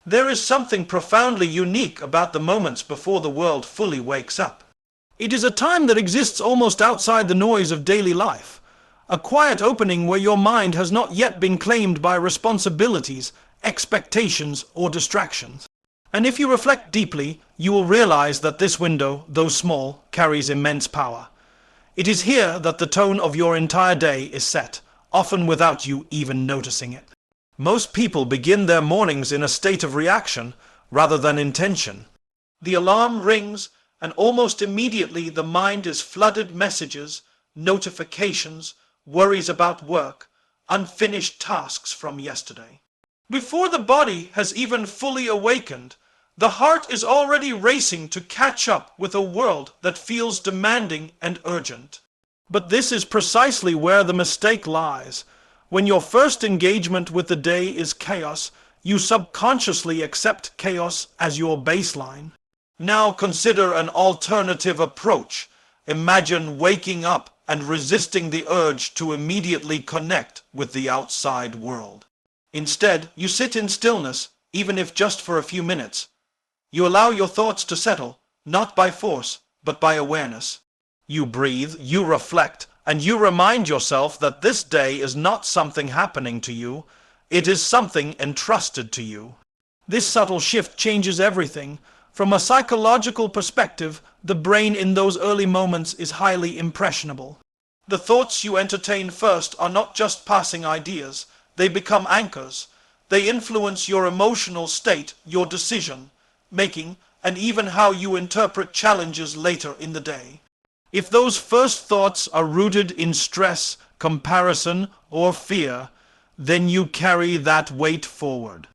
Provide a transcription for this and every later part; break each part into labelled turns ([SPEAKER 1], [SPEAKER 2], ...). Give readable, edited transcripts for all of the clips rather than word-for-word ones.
[SPEAKER 1] There is something profoundly unique about the moments before the world fully wakes up. It is a time that exists almost outside the noise of daily life, a quiet opening where your mind has not yet been claimed by responsibilities, expectations, or distractions. And if you reflect deeply, you will realize that this window, though small, carries immense power. It is here that the tone of your entire day is set, often without you even noticing it. Most people begin their mornings in a state of reaction rather than intention. The alarm rings, and almost immediately the mind is flooded messages, notifications, worries about work, unfinished tasks from yesterday. Before the body has even fully awakened, the heart is already racing to catch up with a world that feels demanding and urgent. But this is precisely where the mistake lies. When your first engagement with the day is chaos, you subconsciously accept chaos as your baseline. Now consider an alternative approach. Imagine waking up and resisting the urge to immediately connect with the outside world. Instead, you sit in stillness, even if just for a few minutes. You allow your thoughts to settle, not by force, but by awareness. You breathe, you reflect, and you remind yourself that this day is not something happening to you, it is something entrusted to you. This subtle shift changes everything. From a psychological perspective, the brain in those early moments is highly impressionable. The thoughts you entertain first are not just passing ideas, they become anchors. They influence your emotional state, your decision making, and even how you interpret challenges later in the day. If those first thoughts are rooted in stress, comparison, or fear, then you carry that weight forward.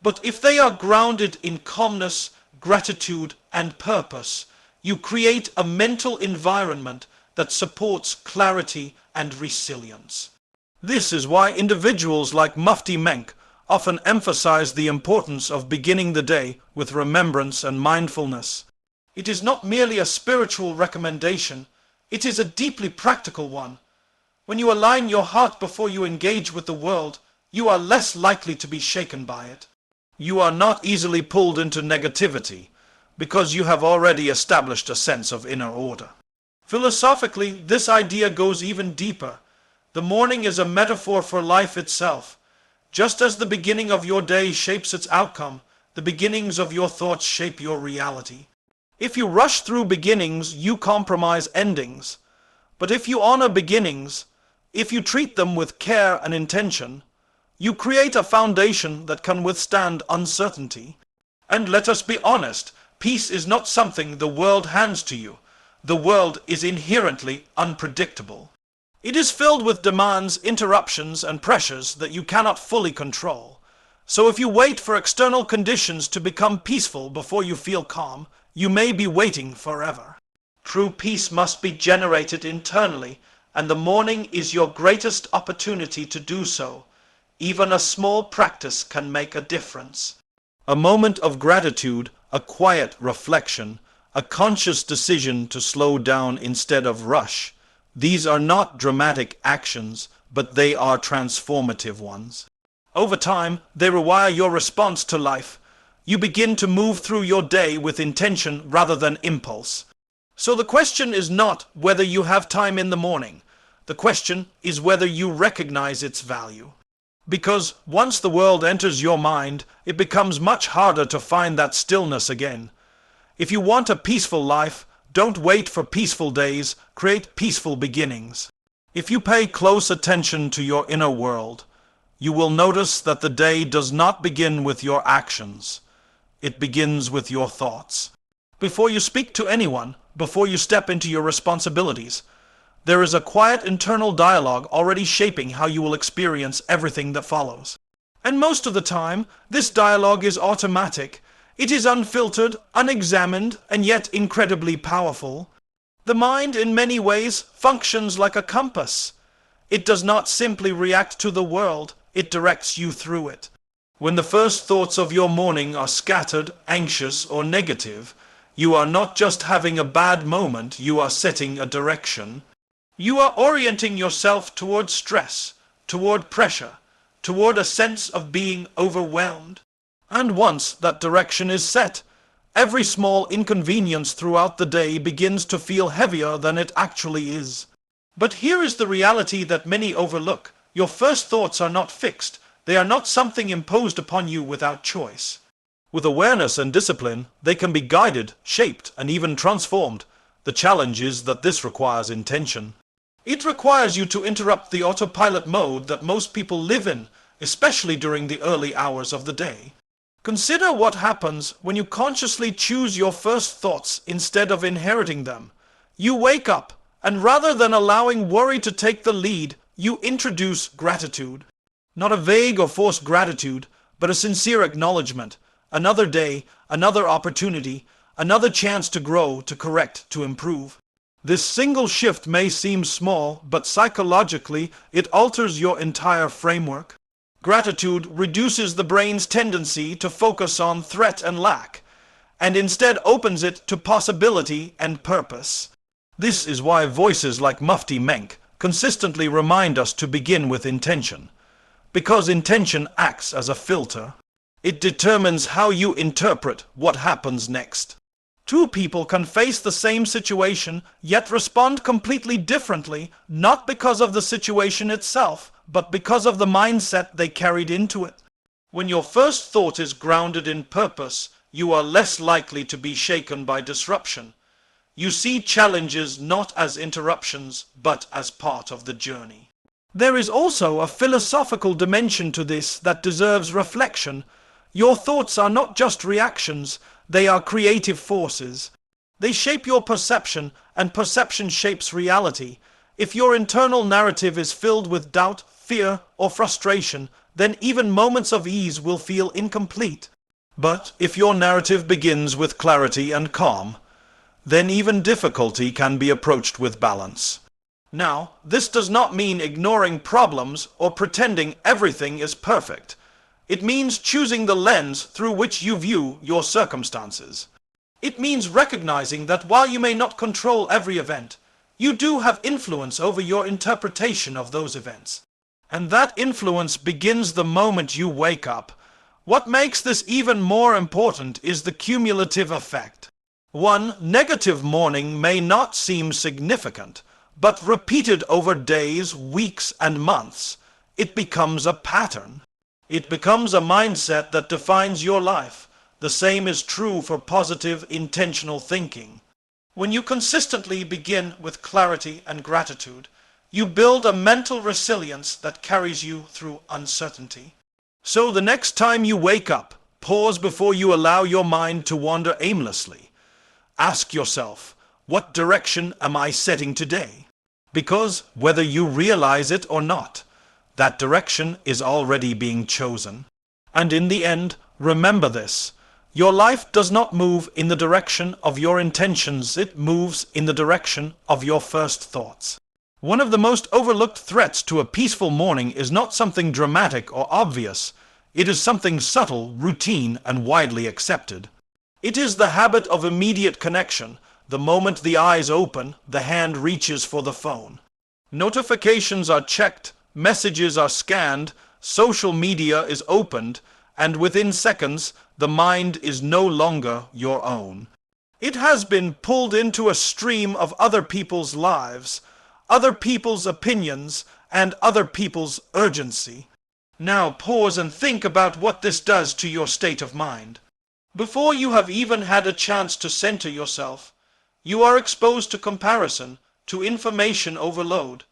[SPEAKER 1] But if they are grounded in calmness, gratitude, and purpose, you create a mental environment that supports clarity and resilience. This is why individuals like Mufti Menk often emphasize the importance of beginning the day with remembrance and mindfulness. It is not merely a spiritual recommendation, it is a deeply practical one. When you align your heart before you engage with the world, you are less likely to be shaken by it. You are not easily pulled into negativity, because you have already established a sense of inner order. Philosophically, this idea goes even deeper. The morning is a metaphor for life itself. Just as the beginning of your day shapes its outcome, the beginnings of your thoughts shape your reality. If you rush through beginnings, you compromise endings. But if you honor beginnings, if you treat them with care and intention, you create a foundation that can withstand uncertainty. And let us be honest, peace is not something the world hands to you. The world is inherently unpredictable. It is filled with demands, interruptions, and pressures that you cannot fully control. So if you wait for external conditions to become peaceful before you feel calm, you may be waiting forever. True peace must be generated internally, and the morning is your greatest opportunity to do so. Even a small practice can make a difference. A moment of gratitude, a quiet reflection, a conscious decision to slow down instead of rush. These are not dramatic actions, but they are transformative ones. Over time, they rewire your response to life. You begin to move through your day with intention rather than impulse. So the question is not whether you have time in the morning. The question is whether you recognize its value. Because once the world enters your mind, it becomes much harder to find that stillness again. If you want a peaceful life, don't wait for peaceful days, create peaceful beginnings. If you pay close attention to your inner world, you will notice that the day does not begin with your actions. It begins with your thoughts. Before you speak to anyone, before you step into your responsibilities, there is a quiet internal dialogue already shaping how you will experience everything that follows. And most of the time, this dialogue is automatic. It is unfiltered, unexamined, and yet incredibly powerful. The mind, in many ways, functions like a compass. It does not simply react to the world, it directs you through it. When the first thoughts of your morning are scattered, anxious, or negative, you are not just having a bad moment, you are setting a direction. You are orienting yourself toward stress, toward pressure, toward a sense of being overwhelmed. And once that direction is set, every small inconvenience throughout the day begins to feel heavier than it actually is. But here is the reality that many overlook. Your first thoughts are not fixed. They are not something imposed upon you without choice. With awareness and discipline, they can be guided, shaped, and even transformed. The challenge is that this requires intention. It requires you to interrupt the autopilot mode that most people live in, especially during the early hours of the day. Consider what happens when you consciously choose your first thoughts instead of inheriting them. You wake up, and rather than allowing worry to take the lead, you introduce gratitude. Not a vague or forced gratitude, but a sincere acknowledgement. Another day, another opportunity, another chance to grow, to correct, to improve. This single shift may seem small, but psychologically it alters your entire framework. Gratitude reduces the brain's tendency to focus on threat and lack, and instead opens it to possibility and purpose. This is why voices like Mufti Menk consistently remind us to begin with intention. Because intention acts as a filter. It determines how you interpret what happens next. Two people can face the same situation, yet respond completely differently, not because of the situation itself, but because of the mindset they carried into it. When your first thought is grounded in purpose, you are less likely to be shaken by disruption. You see challenges not as interruptions, but as part of the journey. There is also a philosophical dimension to this that deserves reflection. Your thoughts are not just reactions, they are creative forces. They shape your perception, and perception shapes reality. If your internal narrative is filled with doubt, fear, or frustration, then even moments of ease will feel incomplete. But if your narrative begins with clarity and calm, then even difficulty can be approached with balance. Now, this does not mean ignoring problems or pretending everything is perfect. It means choosing the lens through which you view your circumstances. It means recognizing that while you may not control every event, you do have influence over your interpretation of those events. And that influence begins the moment you wake up. What makes this even more important is the cumulative effect. One negative morning may not seem significant, but repeated over days, weeks, and months, it becomes a pattern. It becomes a mindset that defines your life. The same is true for positive, intentional thinking. When you consistently begin with clarity and gratitude, you build a mental resilience that carries you through uncertainty. So the next time you wake up, pause before you allow your mind to wander aimlessly. Ask yourself, what direction am I setting today? Because whether you realize it or not, that direction is already being chosen. And in the end, remember this. Your life does not move in the direction of your intentions, it moves in the direction of your first thoughts. One of the most overlooked threats to a peaceful morning is not something dramatic or obvious. It is something subtle, routine, and widely accepted. It is the habit of immediate connection. The moment the eyes open, the hand reaches for the phone. Notifications are checked, messages are scanned, social media is opened, and within seconds, the mind is no longer your own. It has been pulled into a stream of other people's lives, other people's opinions, and other people's urgency. Now pause and think about what this does to your state of mind. Before you have even had a chance to center yourself, you are exposed to comparison, to information overload,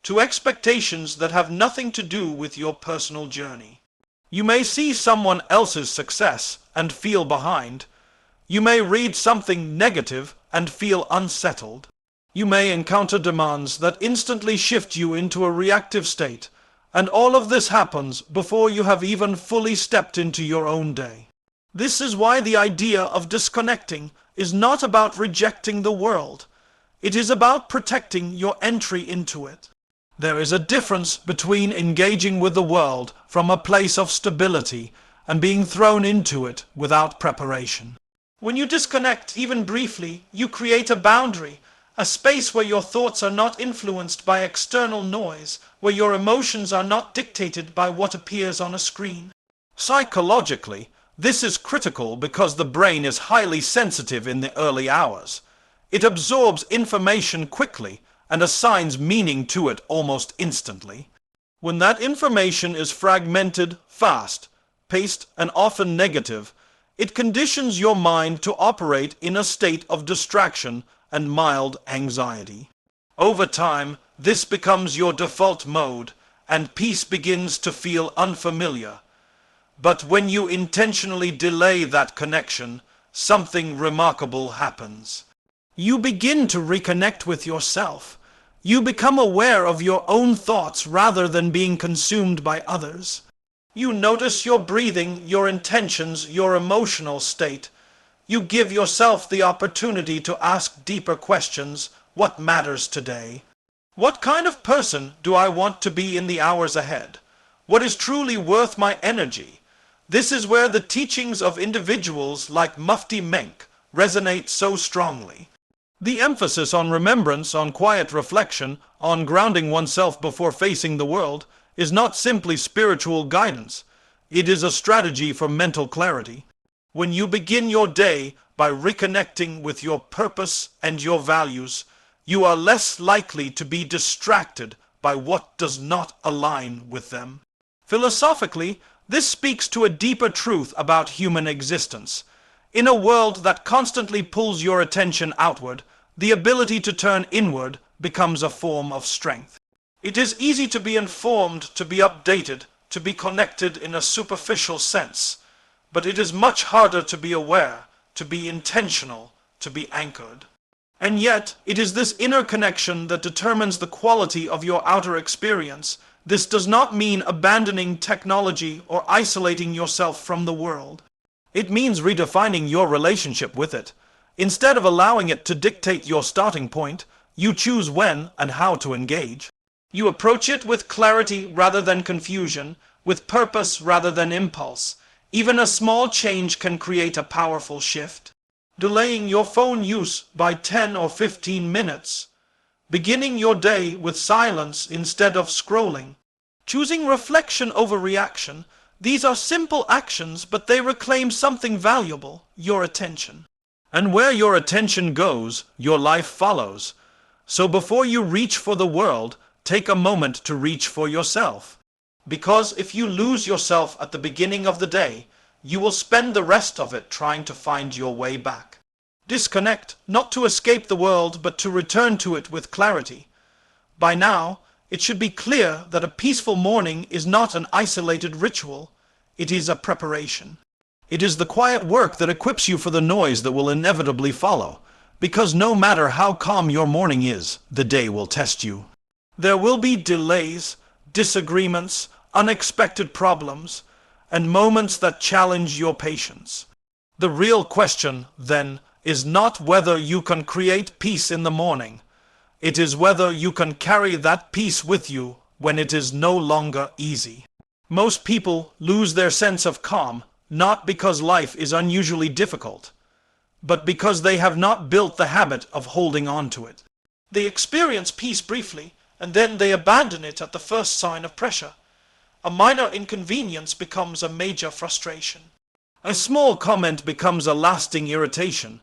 [SPEAKER 1] to expectations that have nothing to do with your personal journey. You may see someone else's success and feel behind. You may read something negative and feel unsettled. You may encounter demands that instantly shift you into a reactive state, and all of this happens before you have even fully stepped into your own day. This is why the idea of disconnecting is not about rejecting the world. It is about protecting your entry into it. There is a difference between engaging with the world from a place of stability and being thrown into it without preparation. When you disconnect, even briefly, you create a boundary, a space where your thoughts are not influenced by external noise, where your emotions are not dictated by what appears on a screen. Psychologically, This is critical because the brain is highly sensitive in the early hours. It absorbs information quickly and assigns meaning to it almost instantly. When that information is fragmented, fast-paced, and often negative, it conditions your mind to operate in a state of distraction and mild anxiety. Over time, this becomes your default mode, and peace begins to feel unfamiliar. But when you intentionally delay that connection, something remarkable happens. You begin to reconnect with yourself. You become aware of your own thoughts rather than being consumed by others. You notice your breathing, your intentions, your emotional state. You give yourself the opportunity to ask deeper questions. What matters today? What kind of person do I want to be in the hours ahead? What is truly worth my energy? This is where the teachings of individuals like Mufti Menk resonate so strongly. The emphasis on remembrance, on quiet reflection, on grounding oneself before facing the world, is not simply spiritual guidance. It is a strategy for mental clarity. When you begin your day by reconnecting with your purpose and your values, you are less likely to be distracted by what does not align with them. Philosophically, this speaks to a deeper truth about human existence. In a world that constantly pulls your attention outward, the ability to turn inward becomes a form of strength. It is easy to be informed, to be updated, to be connected in a superficial sense, but it is much harder to be aware, to be intentional, to be anchored. And yet, it is this inner connection that determines the quality of your outer experience. This does not mean abandoning technology or isolating yourself from the world. It means redefining your relationship with it. Instead of allowing it to dictate your starting point, you choose when and how to engage. You approach it with clarity rather than confusion, with purpose rather than impulse. Even a small change can create a powerful shift. Delaying your phone use by 10 or 15 minutes. Beginning your day with silence instead of scrolling. Choosing reflection over reaction. These are simple actions, but they reclaim something valuable, your attention. And where your attention goes, your life follows. So before you reach for the world, take a moment to reach for yourself. Because if you lose yourself at the beginning of the day, you will spend the rest of it trying to find your way back. Disconnect, not to escape the world, but to return to it with clarity. By now, it should be clear that a peaceful morning is not an isolated ritual. It is a preparation. It is the quiet work that equips you for the noise that will inevitably follow. Because no matter how calm your morning is, the day will test you. There will be delays, disagreements, unexpected problems, and moments that challenge your patience. The real question, then, is not whether you can create peace in the morning. It is whether you can carry that peace with you when it is no longer easy. Most people lose their sense of calm, not because life is unusually difficult, but because they have not built the habit of holding on to it. They experience peace briefly, and then they abandon it at the first sign of pressure. A minor inconvenience becomes a major frustration. A small comment becomes a lasting irritation,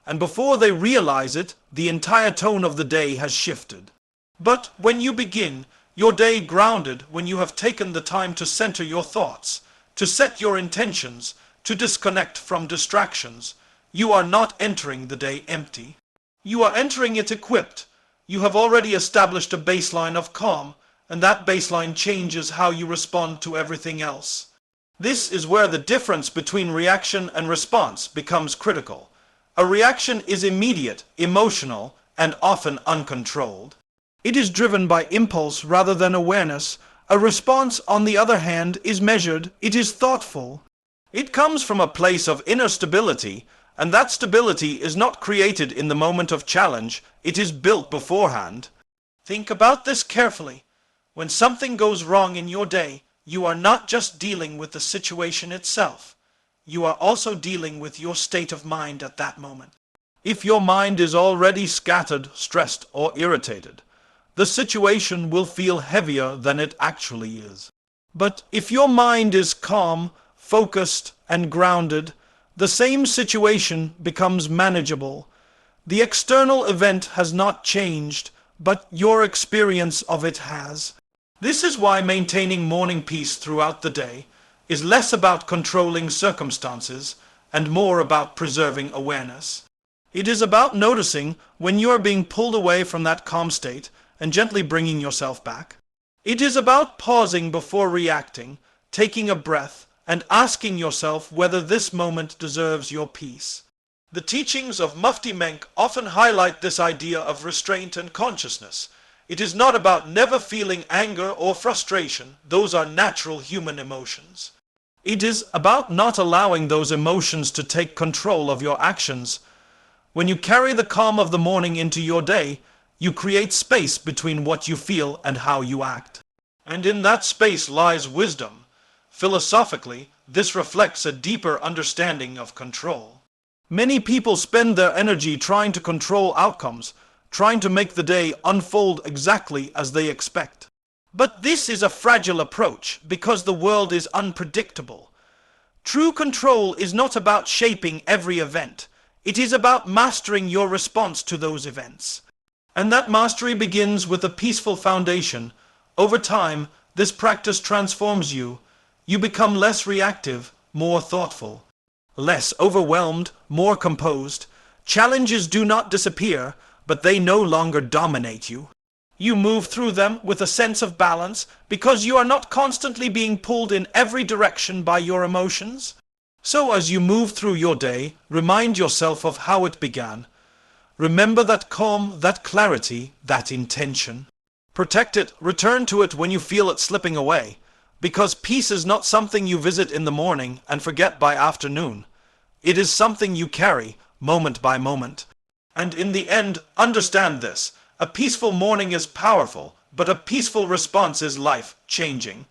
[SPEAKER 1] and before they realize it, the entire tone of the day has shifted. But when you begin your day grounded, when you have taken the time to center your thoughts, to set your intentions, to disconnect from distractions, you are not entering the day empty. You are entering it equipped. You have already established a baseline of calm, and that baseline changes how you respond to everything else. This is where the difference between reaction and response becomes critical. A reaction is immediate, emotional, and often uncontrolled. It is driven by impulse rather than awareness. A response, on the other hand, is measured, it is thoughtful. It comes from a place of inner stability, and that stability is not created in the moment of challenge, it is built beforehand. Think about this carefully. When something goes wrong in your day, you are not just dealing with the situation itself. You are also dealing with your state of mind at that moment. If your mind is already scattered, stressed, or irritated, the situation will feel heavier than it actually is. But if your mind is calm, focused, and grounded, the same situation becomes manageable. The external event has not changed, but your experience of it has. This is why maintaining morning peace throughout the day is less about controlling circumstances and more about preserving awareness. It is about noticing when you are being pulled away from that calm state and gently bringing yourself back. It is about pausing before reacting, taking a breath, and asking yourself whether this moment deserves your peace. The teachings of Mufti Menk often highlight this idea of restraint and consciousness. It is not about never feeling anger or frustration. Those are natural human emotions. It is about not allowing those emotions to take control of your actions. When you carry the calm of the morning into your day, you create space between what you feel and how you act. And in that space lies wisdom. Philosophically, this reflects a deeper understanding of control. Many people spend their energy trying to control outcomes, trying to make the day unfold exactly as they expect. But this is a fragile approach because the world is unpredictable. True control is not about shaping every event. It is about mastering your response to those events. And that mastery begins with a peaceful foundation. Over time, this practice transforms you. You become less reactive, more thoughtful. Less overwhelmed, more composed. Challenges do not disappear, but they no longer dominate you. You move through them with a sense of balance because you are not constantly being pulled in every direction by your emotions. So as you move through your day, remind yourself of how it began. Remember that calm, that clarity, that intention. Protect it, return to it when you feel it slipping away, because peace is not something you visit in the morning and forget by afternoon. It is something you carry, moment by moment. And in the end, understand this. A peaceful morning is powerful, but a peaceful response is life-changing.